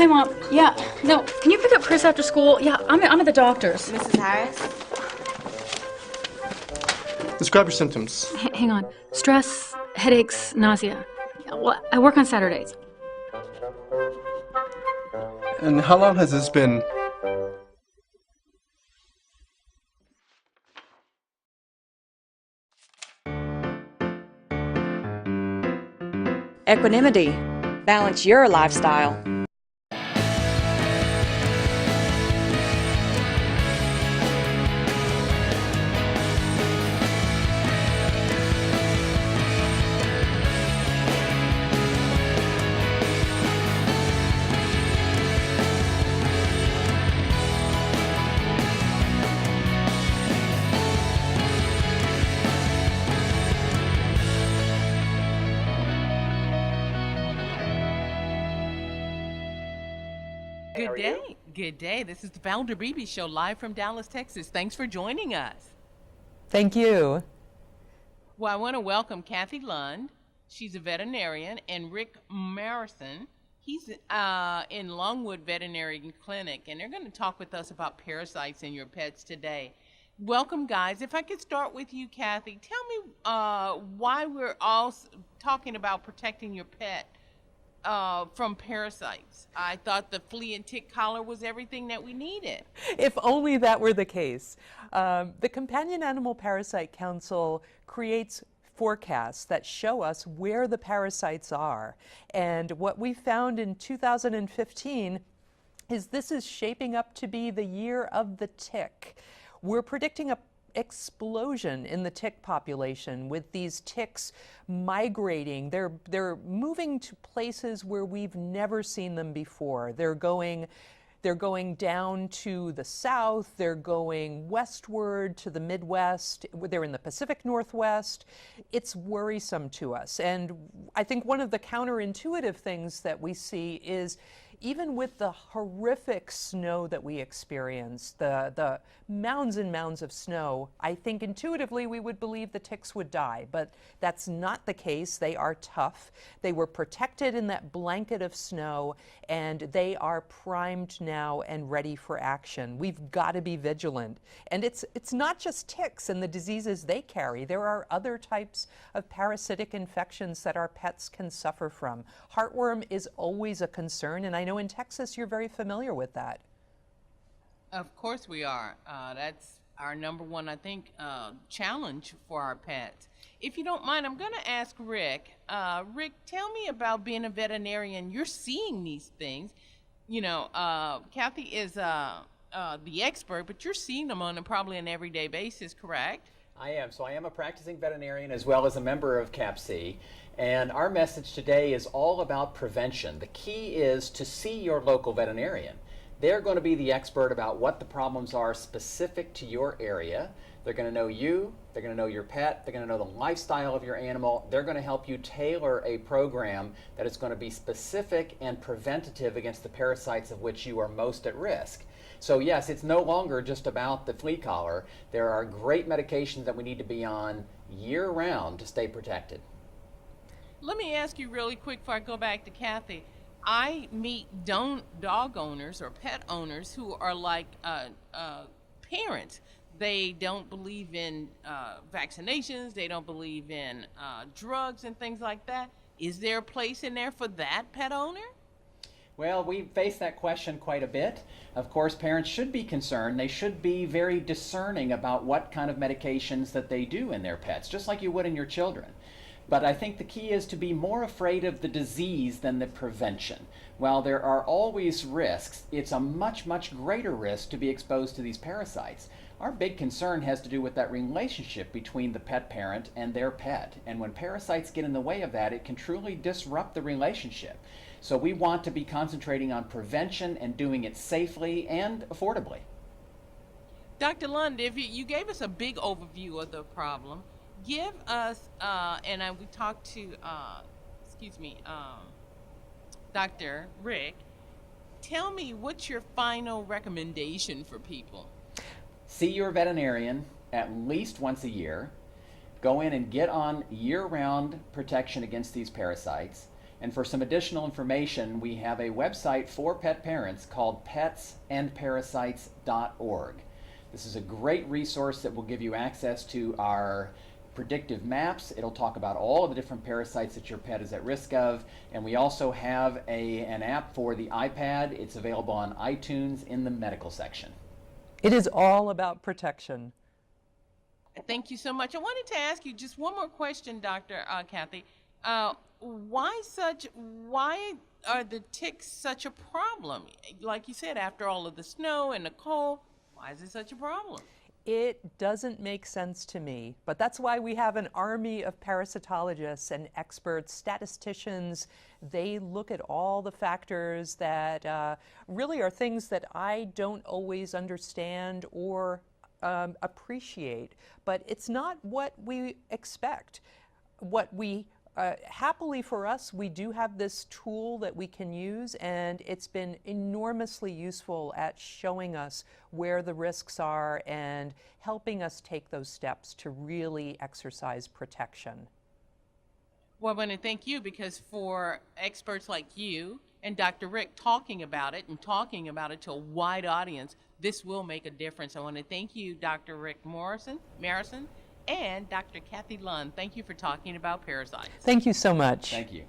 Hi, Mom. Yeah, no, can you pick up Chris after school? Yeah, I'm at the doctor's. Mrs. Harris? Describe your symptoms. Hang on. Stress, headaches, nausea. Yeah, well, I work on Saturdays. And how long has this been? Equanimity. Balance your lifestyle. Good day. Good day. This is the Valder Beebe Show live from Dallas, Texas. Thanks for joining us. Thank you. Well, I want to welcome Cathy Lund. She's a veterinarian, and Rick Marison. He's in Longwood Veterinary Clinic, and they're going to talk with us about parasites in your pets today. Welcome, guys. If I could start with you, Cathy, tell me why we're all talking about protecting your pet from parasites. I thought the flea and tick collar was everything that we needed. If only that were the case. The Companion Animal Parasite Council creates forecasts that show us where the parasites are. And what we found in 2015 is this is shaping up to be the year of the tick. We're predicting a explosion in the tick population with these ticks migrating. They're moving to places where we've never seen them before. They're going down to the south, they're going westward to the Midwest, they're in the Pacific Northwest. It's worrisome to us. And I think one of the counterintuitive things that we see is even with the horrific snow that we experienced, the mounds and mounds of snow, I think intuitively we would believe the ticks would die, but that's not the case. They are tough. They were protected in that blanket of snow, and they are primed now and ready for action. We've got to be vigilant. And it's not just ticks and the diseases they carry. There are other types of parasitic infections that our pets can suffer from. Heartworm is always a concern, and I know in Texas you're very familiar with that. Of course we are. That's our number one, I think, challenge for our pets. If you don't mind, I'm going to ask Rick. Rick, tell me about being a veterinarian. You're seeing these things. You know, Cathy is the expert, but you're seeing them on probably an everyday basis, correct? I am. So I am a practicing veterinarian as well as a member of CAPC. And our message today is all about prevention. The key is to see your local veterinarian. They're going to be the expert about what the problems are specific to your area. They're going to know you, they're going to know your pet, they're going to know the lifestyle of your animal. They're going to help you tailor a program that is going to be specific and preventative against the parasites of which you are most at risk. So yes, it's no longer just about the flea collar. There are great medications that we need to be on year-round to stay protected. Let me ask you really quick before I go back to Cathy. I meet dog owners or pet owners who are like parents. They don't believe in vaccinations. They don't believe in drugs and things like that. Is there a place in there for that pet owner? Well, we face that question quite a bit. Of course, parents should be concerned. They should be very discerning about what kind of medications that they do in their pets, just like you would in your children. But I think the key is to be more afraid of the disease than the prevention. While there are always risks, it's a much, much greater risk to be exposed to these parasites. Our big concern has to do with that relationship between the pet parent and their pet. And when parasites get in the way of that, it can truly disrupt the relationship. So we want to be concentrating on prevention and doing it safely and affordably. Dr. Lund, if you gave us a big overview of the problem, give us, we talked to, Dr. Rick, tell me what's your final recommendation for people? See your veterinarian at least once a year. Go in and get on year-round protection against these parasites. And for some additional information, we have a website for pet parents called petsandparasites.org. This is a great resource that will give you access to our predictive maps. It'll talk about all of the different parasites that your pet is at risk of. And we also have an app for the iPad. It's available on iTunes in the medical section. It is all about protection. Thank you so much. I wanted to ask you just one more question, Dr. Cathy. Why are the ticks such a problem? Like you said, after all of the snow and the cold, why is it such a problem? It doesn't make sense to me, but that's why we have an army of parasitologists and experts, statisticians. They look at all the factors that really are things that I don't always understand or appreciate, but it's not what we expect. Happily for us, we do have this tool that we can use, and it's been enormously useful at showing us where the risks are and helping us take those steps to really exercise protection. Well, I want to thank you, because for experts like you and Dr. Rick talking about it to a wide audience, this will make a difference. I want to thank you, Dr. Rick Marison, and Dr. Cathy Lund. Thank you for talking about parasites. Thank you so much. Thank you.